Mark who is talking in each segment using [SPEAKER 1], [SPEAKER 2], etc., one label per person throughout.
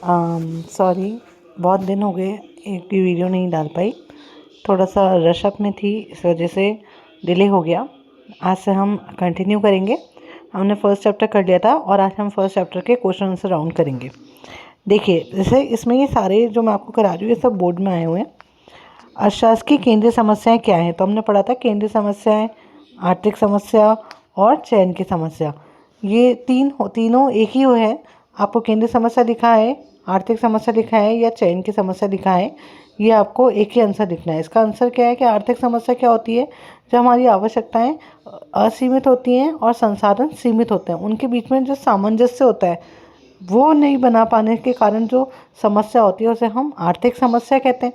[SPEAKER 1] Sorry, बहुत दिन हो गए एक भी वीडियो नहीं डाल पाई। थोड़ा सा रशअप में थी, इस वजह से डिले हो गया। आज से हम कंटिन्यू करेंगे। हमने फर्स्ट चैप्टर कर लिया था और आज हम फर्स्ट चैप्टर के क्वेश्चन आंसर राउंड करेंगे। देखिए, जैसे इसमें ये सारे जो मैं आपको करा रही हूँ ये सब बोर्ड में आए हुए हैं। अर्थशास्त्र की केंद्रीय समस्याएं क्या हैं? तो हमने पढ़ा था केंद्रीय समस्याएं, आर्थिक समस्या और चयन की समस्या। ये तीनों एक ही हो है। आपको केंद्रीय समस्या लिखा है, आर्थिक समस्या लिखा है या चयन की समस्या लिखा है, ये आपको एक ही आंसर लिखना है। इसका आंसर क्या है कि आर्थिक समस्या क्या होती है? जब हमारी आवश्यकताएं असीमित होती हैं और संसाधन सीमित होते हैं, उनके बीच में जो सामंजस्य होता है वो नहीं बना पाने के कारण जो समस्या होती है उसे हम आर्थिक समस्या कहते हैं।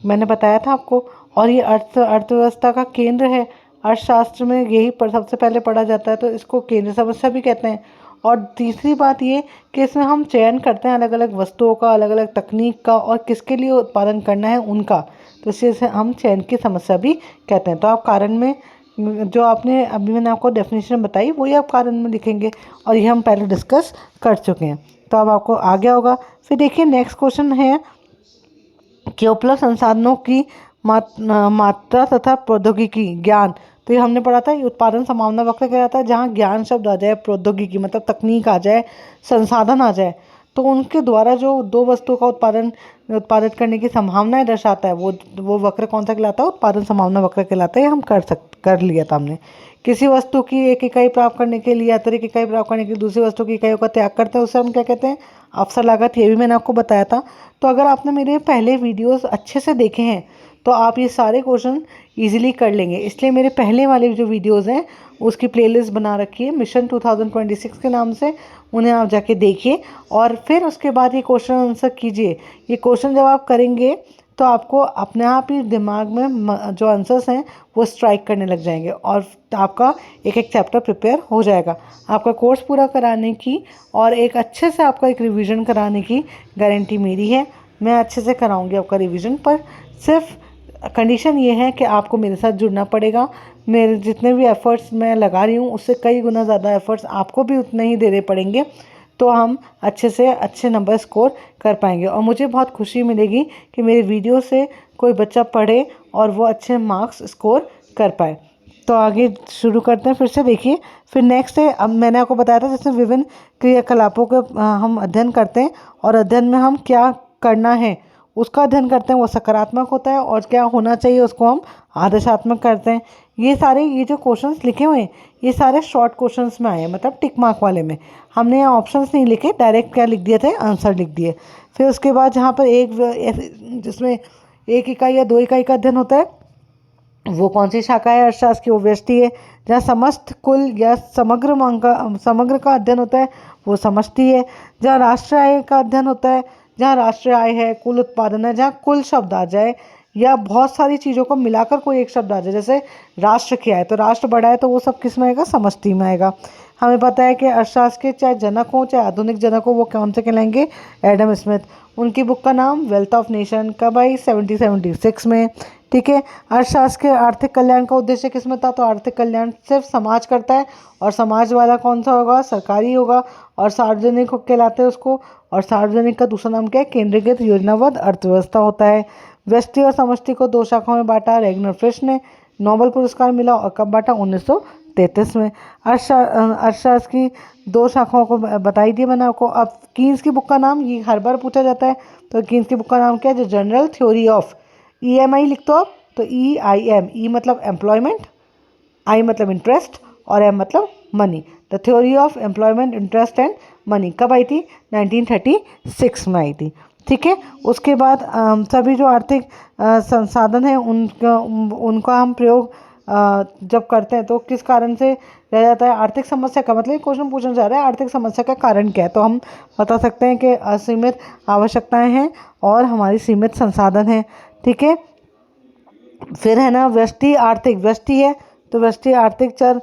[SPEAKER 1] मैंने बताया था आपको। और ये अर्थव्यवस्था का केंद्र है। अर्थशास्त्र में यही सबसे पहले पढ़ा जाता है, तो इसको केंद्र समस्या भी कहते हैं। और तीसरी बात ये कि इसमें हम चयन करते हैं अलग अलग वस्तुओं का, अलग अलग तकनीक का और किसके लिए उत्पादन करना है उनका, तो इसे हम चयन की समस्या भी कहते हैं। तो आप कारण में जो आपने अभी मैंने आपको डेफिनेशन बताई वही आप कारण में लिखेंगे, और ये हम पहले डिस्कस कर चुके हैं, तो अब आपको आ गया होगा। फिर देखिए नेक्स्ट क्वेश्चन है कि उपलब्ध संसाधनों की मात्रा तथा प्रौद्योगिकी ज्ञान। तो ये हमने पढ़ा था, ये उत्पादन संभावना वक्र कहलाता है। जहाँ ज्ञान शब्द आ जाए, प्रौद्योगिकी मतलब तकनीक आ जाए, संसाधन आ जाए, तो उनके द्वारा जो दो वस्तुओं का उत्पादित करने की संभावनाएं दर्शाता है वो वक्र कौन सा कहलाता है? उत्पादन संभावना वक्र कहलाता है। हम कर लिया था हमने। किसी वस्तु की एक इकाई प्राप्त करने के लिए, अतिरिक्त इकाई प्राप्त करने के लिए दूसरी वस्तु की इकाइयों का त्याग करते हैं, उसे हम क्या कहते हैं? अवसर लागत। ये भी मैंने आपको बताया था। तो अगर आपने मेरे पहले वीडियोस अच्छे से देखे हैं तो आप ये सारे क्वेश्चन इजीली कर लेंगे। इसलिए मेरे पहले वाले जो वीडियोस हैं उसकी प्लेलिस्ट बना रखी है मिशन 2026 के नाम से, उन्हें आप जाके देखिए और फिर उसके बाद ये क्वेश्चन आंसर कीजिए। ये क्वेश्चन जब आप करेंगे तो आपको अपने आप ही दिमाग में जो आंसर्स हैं वो स्ट्राइक करने लग जाएंगे और आपका एक एक चैप्टर प्रिपेयर हो जाएगा। आपका कोर्स पूरा कराने की और एक अच्छे से आपका एक रिवीजन कराने की गारंटी मेरी है। मैं अच्छे से कराऊंगी आपका रिवीजन, पर सिर्फ कंडीशन ये है कि आपको मेरे साथ जुड़ना पड़ेगा। मेरे जितने भी एफ़र्ट्स मैं लगा रही हूँ उससे कई गुना ज़्यादा एफ़र्ट्स आपको भी उतने ही देने पड़ेंगे, तो हम अच्छे से अच्छे नंबर स्कोर कर पाएंगे। और मुझे बहुत खुशी मिलेगी कि मेरे वीडियो से कोई बच्चा पढ़े और वो अच्छे मार्क्स स्कोर कर पाए। तो आगे शुरू करते हैं फिर से। देखिए, फिर नेक्स्ट है, अब मैंने आपको बताया था जिसमें विभिन्न क्रियाकलापों का हम अध्ययन करते हैं और अध्ययन में हम क्या करना है उसका अध्ययन करते हैं, वो सकारात्मक होता है, और क्या होना चाहिए उसको हम आदर्शात्मक करते हैं। ये जो क्वेश्चंस लिखे हुए हैं ये सारे शॉर्ट क्वेश्चंस में आए हैं, मतलब टिक मार्क वाले में। हमने यहाँ ऑप्शंस नहीं लिखे, डायरेक्ट क्या लिख दिए थे? आंसर लिख दिए। फिर उसके बाद जहाँ पर जिसमें एक इकाई या दो इकाई का अध्ययन होता है वो कौन सी शाखा है अर्थशास्त्र की? वो व्यष्टि है। जहाँ समस्त, कुल या समग्र का अध्ययन होता है वो समष्टि है। जहाँ राष्ट्रीय आय का अध्ययन होता है, जहाँ राष्ट्रीय आय है, कुल उत्पादन है, जहाँ कुल शब्द आ जाए या बहुत सारी चीज़ों को मिलाकर कोई एक शब्द आ जाए, जैसे राष्ट्र क्या है तो राष्ट्र बड़ा है, तो वो सब किस में आएगा? समष्टि में आएगा। हमें पता है कि अर्थशास्त्र के चाहे जनक हो चाहे आधुनिक जनक हो, वो कौन से कहलाएंगे? Adam Smith. उनकी बुक का नाम वेल्थ ऑफ नेशन, कब आई? 1776 में। ठीक है। अर्थशास्त्र के आर्थिक कल्याण का उद्देश्य किस में था? तो आर्थिक कल्याण सिर्फ समाज करता है, और समाज वाला कौन सा होगा? सरकारी होगा, और सार्वजनिक कहलाते हैं उसको। और सार्वजनिक का दूसरा नाम क्या है? केंद्रीकृत योजनाबद्ध अर्थव्यवस्था होता है। व्यष्टि और समष्टि को दो शाखाओं में बांटा। रेगनर फिश ने नोबेल पुरस्कार मिला, और कब बांटा? 1933 में। अर्थशास्त्र की दो शाखाओं को बताई थी मैंने आपको। अब कीन्स की बुक का नाम, ये हर बार पूछा जाता है, तो कीन्स की बुक का नाम क्या है? जो जनरल थ्योरी ऑफ EMI लिख दो आप, तो EIM, ई मतलब एम्प्लॉयमेंट, आई मतलब इंटरेस्ट और एम मतलब money. The theory of employment, interest and money कब आई थी? 1936 में आई थी। ठीक है। उसके बाद सभी जो आर्थिक संसाधन हैं उनका हम प्रयोग जब करते हैं तो किस कारण से रह जाता है? आर्थिक समस्या का मतलब क्वेश्चन पूछना जा रहा है आर्थिक समस्या का कारण क्या है, तो हम बता सकते हैं कि असीमित आवश्यकताएं हैं और हमारी सीमित संसाधन हैं। ठीक है। फिर है ना व्यष्टि आर्थिक, व्यष्टि है तो व्यष्टि आर्थिक चर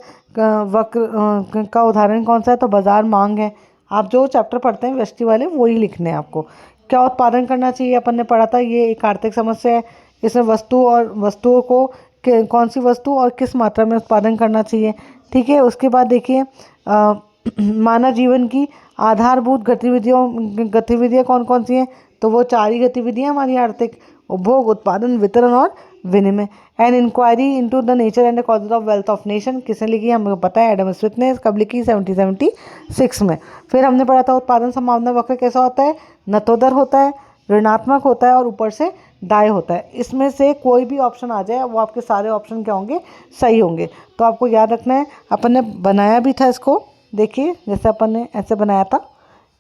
[SPEAKER 1] वक्र का उदाहरण कौन सा है? तो बाजार मांग है। आप जो चैप्टर पढ़ते हैं व्यष्टि वाले वही लिखने हैं आपको। क्या उत्पादन करना चाहिए? अपन ने पढ़ा था, ये एक आर्थिक समस्या है। इसमें वस्तुओं को कौन सी वस्तु और किस मात्रा में उत्पादन करना चाहिए। ठीक है। उसके बाद देखिए मानव जीवन की आधारभूत गतिविधियाँ कौन कौन सी हैं? तो वो 4 ही गतिविधियाँ हमारी आर्थिक: उपभोग, उत्पादन, वितरण और विनिमय। An inquiry into the nature and the causes of wealth of nation किसने लिखी है? हमें पता है, एडम स्मिथ ने। कब लिखी? 1776 में। फिर हमने पढ़ा था उत्पादन संभावना वक्र कैसा होता है? नतोदर होता है, ऋणात्मक होता है और ऊपर से दाएं होता है। इसमें से कोई भी ऑप्शन आ जाए वो आपके सारे ऑप्शन क्या होंगे? सही होंगे। तो आपको याद रखना है, अपन ने बनाया भी था इसको, देखिए जैसे अपन ने ऐसे बनाया था।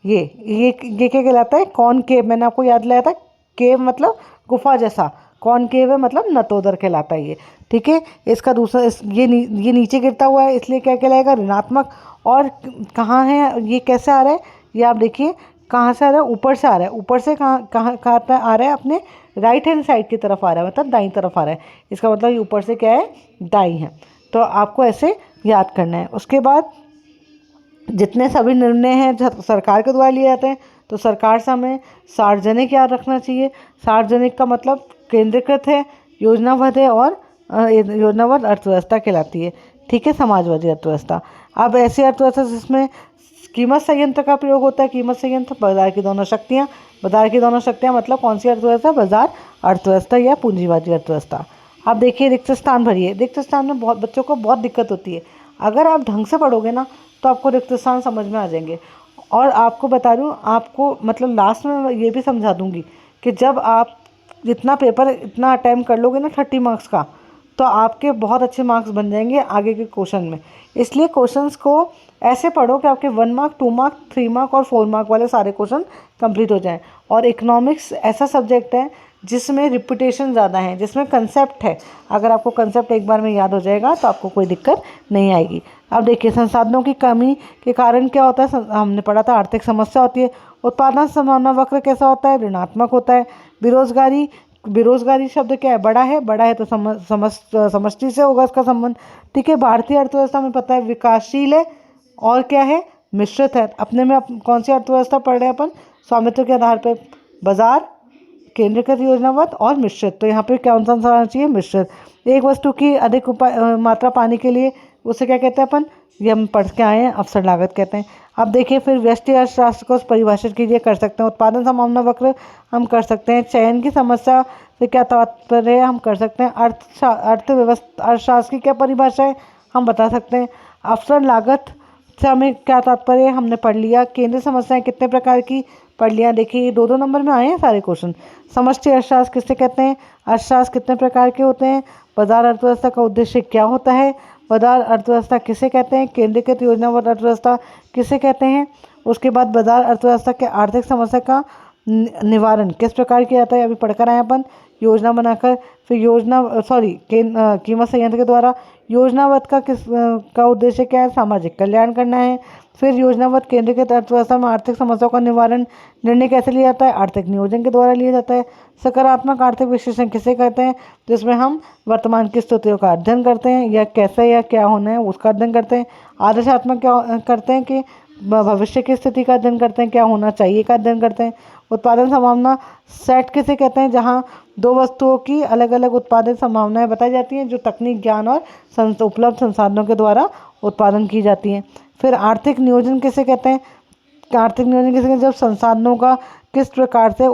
[SPEAKER 1] ये क्या कहलाता है? कॉनकेव। मैंने आपको याद दिलाया था, केव मतलब गुफा जैसा, कॉनकेव है मतलब नतोदर कहलाता है ये। ठीक है, इसका दूसरा ये नीचे गिरता हुआ है, इसलिए क्या कहलाएगा? ऋणात्मक। और कहाँ है ये, कैसे आ रहा है? ये आप देखिए कहाँ से आ रहा है? ऊपर से आ रहा है। ऊपर से कहाँ कहाँ कहाँ आ रहा है? अपने राइट हैंड साइड की तरफ आ रहा है, मतलब दाईं तरफ आ रहा है। इसका मतलब ये ऊपर से क्या है? दाईं है। तो आपको ऐसे याद करना है। उसके बाद जितने सभी निर्णय हैं जो सरकार के द्वारा लिए जाते हैं, तो सरकार से हमें सार्वजनिक याद रखना चाहिए। सार्वजनिक का मतलब केंद्रीकृत है, योजनाबद्ध है और योजनाबद्ध अर्थव्यवस्था कहलाती है। ठीक है, समाजवादी अर्थव्यवस्था। अब ऐसी अर्थव्यवस्था जिसमें कीमत संयंत्र का प्रयोग होता है। कीमत संयंत्र, बाजार की दोनों शक्तियाँ। बाजार की दोनों शक्तियाँ मतलब कौन सी अर्थव्यवस्था? बाजार अर्थव्यवस्था या पूंजीवादी अर्थव्यवस्था। अब देखिए रिक्त स्थान भरिए। रिक्त स्थान में बहुत बच्चों को बहुत दिक्कत होती है। अगर आप ढंग से पढ़ोगे ना तो आपको रिक्त स्थान समझ में आ जाएंगे। और आपको बता दूं, आपको मतलब लास्ट में मैं ये भी समझा दूंगी कि जब आप इतना पेपर इतना अटैम्प्ट कर लोगे ना 30 मार्क्स का, तो आपके बहुत अच्छे मार्क्स बन जाएंगे आगे के क्वेश्चन में। इसलिए क्वेश्चंस को ऐसे पढ़ो कि आपके 1 मार्क, 2 मार्क, 3 मार्क और 4 मार्क वाले सारे क्वेश्चन कंप्लीट हो जाएं। और इकोनॉमिक्स ऐसा सब्जेक्ट है जिसमें रिपीटेशन ज़्यादा है, जिसमें कंसेप्ट है। अगर आपको कंसेप्ट एक बार में याद हो जाएगा तो आपको कोई दिक्कत नहीं आएगी। अब देखिए संसाधनों की कमी के कारण क्या होता है? हमने पढ़ा था आर्थिक समस्या होती है। उत्पादन संभावना वक्र कैसा होता है? ऋणात्मक होता है। बेरोजगारी, बेरोजगारी शब्द क्या है? बड़ा है। बड़ा है तो समष्टि से होगा इसका संबंध। ठीक है, भारतीय अर्थव्यवस्था में पता है विकासशील है और क्या है? मिश्रित है। अपने में कौन सी अर्थव्यवस्था पढ़ रहे हैं अपन? स्वामित्व के आधार पर बाजार, केंद्रीकृत, योजनाबद्ध और मिश्रित। तो यहाँ पे कौन सा आना चाहिए? मिश्रित। एक वस्तु की अधिक मात्रा पाने के लिए उसे क्या कहते हैं अपन? ये हम पढ़ के आए हैं, अवसर लागत कहते हैं। अब देखिए फिर व्यष्टि अर्थशास्त्र को परिभाषित कीजिए, कर सकते हैं। उत्पादन संभावना वक्र हम कर सकते हैं। चयन की समस्या से क्या तात्पर्य है? हम कर सकते हैं। अर्थव्यवस्था अर्थशास्त्र की क्या परिभाषा है? हम बता सकते हैं। अवसर लागत से हमें क्या तात्पर्य है? हमने पढ़ लिया। केंद्रीय समस्याएं कितने प्रकार की? पढ़ लिया। देखिए ये 2-2 नंबर में आए हैं सारे क्वेश्चन। समष्टि अर्थशास्त्र किससे कहते हैं? अर्थशास्त्र कितने प्रकार के होते हैं? बाजार अर्थव्यवस्था का उद्देश्य क्या होता है? बाजार अर्थव्यवस्था किसे कहते हैं? केंद्रीकृत योजनाबद्ध अर्थव्यवस्था किसे कहते हैं? उसके बाद बाजार अर्थव्यवस्था के आर्थिक समस्या का निवारण किस प्रकार किया जाता है? अभी पढ़कर आए अपन। योजना बनाकर, फिर कीमत संयंत्र के द्वारा। योजनाबद्ध का उद्देश्य क्या है? सामाजिक कल्याण करना है। फिर योजनाबद्ध केंद्रीकृत अर्थव्यवस्था में आर्थिक समस्याओं का निवारण निर्णय कैसे लिया जाता है? आर्थिक नियोजन के द्वारा लिया जाता है। सकारात्मक आर्थिक विश्लेषण किसे कहते हैं? जिसमें हम वर्तमान की स्थितियों का अध्ययन करते हैं या कैसे या क्या होना है उसका अध्ययन करते हैं। आदर्शात्मक क्या करते हैं कि भविष्य की स्थिति का अध्ययन करते हैं, क्या होना चाहिए का अध्ययन करते हैं। उत्पादन संभावना सेट किसे कहते हैं? जहाँ दो वस्तुओं की अलग अलग उत्पादन संभावनाएं बताई जाती हैं जो तकनीक, ज्ञान और उपलब्ध संसाधनों के द्वारा उत्पादन की जाती हैं। फिर आर्थिक नियोजन किसे कहते हैं? आर्थिक नियोजन किसे कहते हैं? जब संसाधनों का किस प्रकार से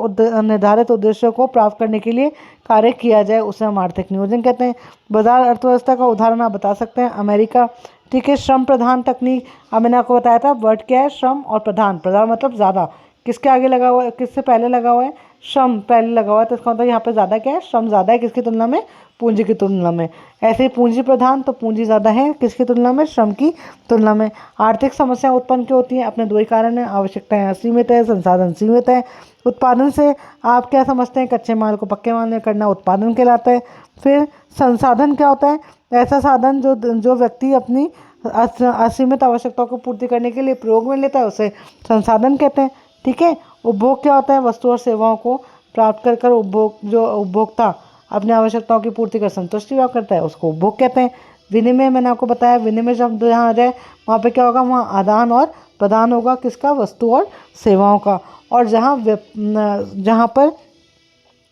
[SPEAKER 1] निर्धारित उद्देश्यों को प्राप्त करने के लिए कार्य किया जाए उसे हम आर्थिक नियोजन कहते हैं। बाजार अर्थव्यवस्था का उदाहरण आप बता सकते हैं, अमेरिका। ठीक है, श्रम प्रधान तकनीक। अब मैंने आपको बताया था वर्ड क्या है? श्रम और प्रधान। प्रधान मतलब ज़्यादा, किसके आगे लगा हुआ है? किससे पहले लगा हुआ है? श्रम पहले लगा हुआ है, तो इसका मतलब यहाँ पे ज़्यादा क्या है? श्रम ज़्यादा है किसकी तुलना में? पूंजी की तुलना में। ऐसे ही पूंजी प्रधान, तो पूंजी ज़्यादा है किसकी तुलना में? श्रम की तुलना में। आर्थिक समस्या उत्पन्न क्यों होती हैं? अपने दो ही कारण हैं, आवश्यकताएं असीमित है, संसाधन सीमित है। उत्पादन से आप क्या समझते हैं? कच्चे माल को पक्के माल में करना उत्पादन कहलाता है। फिर संसाधन क्या होता है? ऐसा साधन जो व्यक्ति अपनी असीमित आवश्यकताओं को पूर्ति करने के लिए प्रयोग में लेता है उसे संसाधन कहते हैं। ठीक है, उपभोग क्या होता है? वस्तु और सेवाओं को प्राप्त कर उपभोक्ता अपनी आवश्यकताओं की पूर्ति कर संतुष्टि प्राप्त करता है, उसको उपभोग कहते हैं। विनिमय मैंने आपको बताया, विनिमय शब्द जहाँ आ जाए वहाँ पे क्या होगा? वहाँ आदान और प्रदान होगा, किसका? वस्तु और सेवाओं का। और जहाँ पर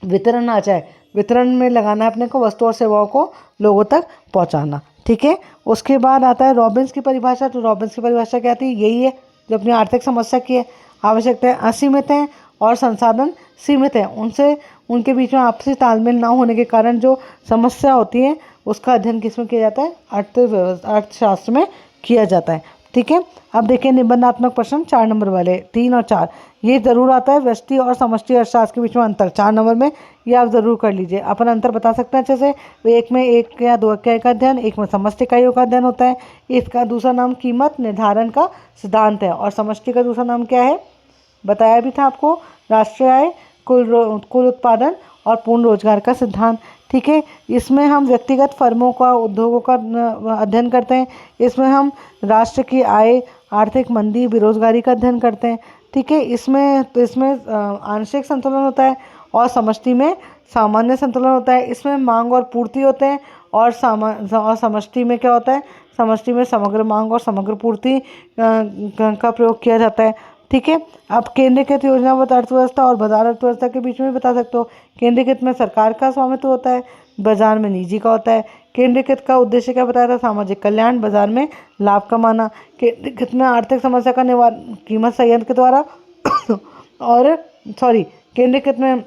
[SPEAKER 1] वितरण आ जाए, वितरण में लगाना है अपने को, वस्तु और सेवाओं को लोगों तक पहुँचाना। ठीक है। उसके बाद आता है रॉबिन्स की परिभाषा। तो रॉबिन्स की परिभाषा क्या थी? यही है जो अपनी आर्थिक समस्या की है। आवश्यकताएं असीमित हैं और संसाधन सीमित हैं। उनसे उनके बीच में आपसी तालमेल ना होने के कारण जो समस्या होती है उसका अध्ययन किसमें किया जाता है? अर्थशास्त्र में किया जाता है। ठीक है। अब देखिए निबंधात्मक प्रश्न 4 नंबर वाले 3 और 4 ये जरूर आता है। व्यष्टि और समष्टि अर्थशास्त्र के बीच में अंतर 4 नंबर में, ये आप जरूर कर लीजिए। अपन अंतर बता सकते हैं अच्छे से। एक में एक या दो इकाई का अध्ययन, एक में समष्टि इकाइयों का अध्ययन होता है। इसका दूसरा नाम कीमत निर्धारण का सिद्धांत है। और समष्टि का दूसरा नाम क्या है? बताया भी था आपको, राष्ट्रीय आय, कुल उत्पादन और पूर्ण रोजगार का सिद्धांत। ठीक है। इसमें हम व्यक्तिगत फर्मों का, उद्योगों का अध्ययन करते हैं। इसमें हम राष्ट्र की आय, आर्थिक मंदी, बेरोजगारी का अध्ययन करते हैं। ठीक है। इसमें आंशिक संतुलन होता है और समष्टि में सामान्य संतुलन होता है। इसमें मांग और पूर्ति होते हैं और समष्टि में क्या होता है? समष्टि में समग्र मांग और समग्र पूर्ति का प्रयोग किया जाता है। ठीक है। अब केंद्रीकृत योजनाबद्ध अर्थव्यवस्था और बाजार अर्थव्यवस्था के बीच में बता सकते हो। केंद्रीकृत में सरकार का स्वामित्व होता है, बाजार में निजी का होता है। केंद्रीकृत का उद्देश्य क्या बताया था? सामाजिक कल्याण, बाजार में लाभ कमाना। केंद्रीकृत में आर्थिक समस्या का निवारण कीमत संयंत्र के द्वारा और केंद्रीकृत में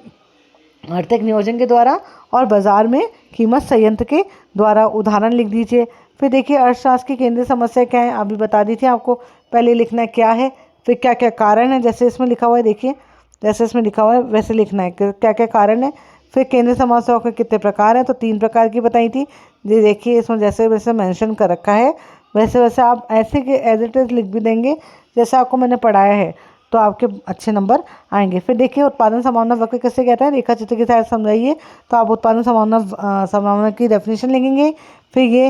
[SPEAKER 1] आर्थिक नियोजन के द्वारा और बाजार में कीमत संयंत्र के द्वारा। उदाहरण लिख दीजिए। फिर देखिए अर्थशास्त्र की केंद्रीय समस्या क्या है, अभी बता दी थी आपको। पहले लिखना है क्या है, फिर क्या क्या कारण है, जैसे इसमें लिखा हुआ है, देखिए जैसे इसमें लिखा हुआ है वैसे लिखना है क्या क्या कारण है। फिर केंद्रीय समस्याओं के कितने प्रकार हैं? तो 3 प्रकार की बताई थी। ये देखिए इसमें जैसे वैसे मेंशन कर रखा है, वैसे वैसे आप ऐसे के एज इट इज लिख भी देंगे जैसे आपको मैंने पढ़ाया है, तो आपके अच्छे नंबर आएंगे। फिर देखिए उत्पादन संभावना वक्र किसे कहते हैं? रेखा चित्र के साथ समझाइए। तो आप उत्पादन संभावना की डेफिनेशन लिखेंगे, फिर ये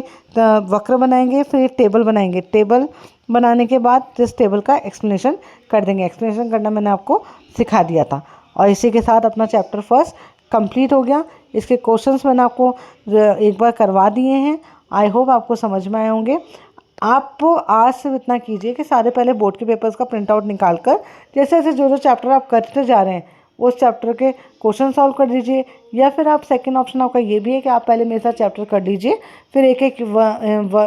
[SPEAKER 1] वक्र बनाएंगे, फिर एक टेबल बनाएंगे। टेबल बनाने के बाद इस टेबल का एक्सप्लेनेशन कर देंगे। एक्सप्लेनेशन करना मैंने आपको सिखा दिया था। और इसी के साथ अपना चैप्टर फर्स्ट कंप्लीट हो गया। इसके क्वेश्चंस मैंने आपको एक बार करवा दिए हैं। आई होप आपको समझ में आए होंगे। आप आज से इतना कीजिए कि सारे पहले बोर्ड के पेपर्स का प्रिंट आउट निकाल कर जैसे जैसे जो जो चैप्टर आप करते जा रहे हैं उस चैप्टर के क्वेश्चन सॉल्व कर दीजिए। या फिर आप सेकंड ऑप्शन आपका ये भी है कि आप पहले मेरे साथ चैप्टर कर लीजिए, फिर एक एक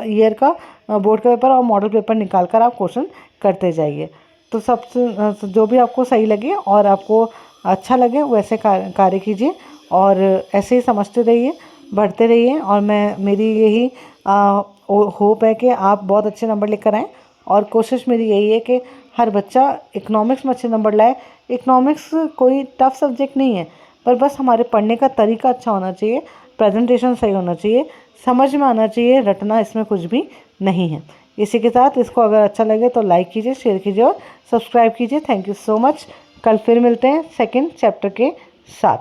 [SPEAKER 1] ईयर का बोर्ड का पेपर और मॉडल पेपर निकाल कर आप क्वेश्चन करते जाइए। तो सबसे जो भी आपको सही लगे और आपको अच्छा लगे वैसे कार्य कीजिए और ऐसे ही समझते रहिए, बढ़ते रहिए। और मेरी यही होप है कि आप बहुत अच्छे नंबर लेकर आएँ। और कोशिश मेरी यही है कि हर बच्चा इकोनॉमिक्स में अच्छे नंबर लाए। इकोनॉमिक्स कोई टफ सब्जेक्ट नहीं है, पर बस हमारे पढ़ने का तरीका अच्छा होना चाहिए, प्रेजेंटेशन सही होना चाहिए, समझ में आना चाहिए, रटना इसमें कुछ भी नहीं है। इसी के साथ इसको अगर अच्छा लगे तो लाइक कीजिए, शेयर कीजिए और सब्सक्राइब कीजिए। Thank you so much. कल फिर मिलते हैं सेकंड चैप्टर के साथ।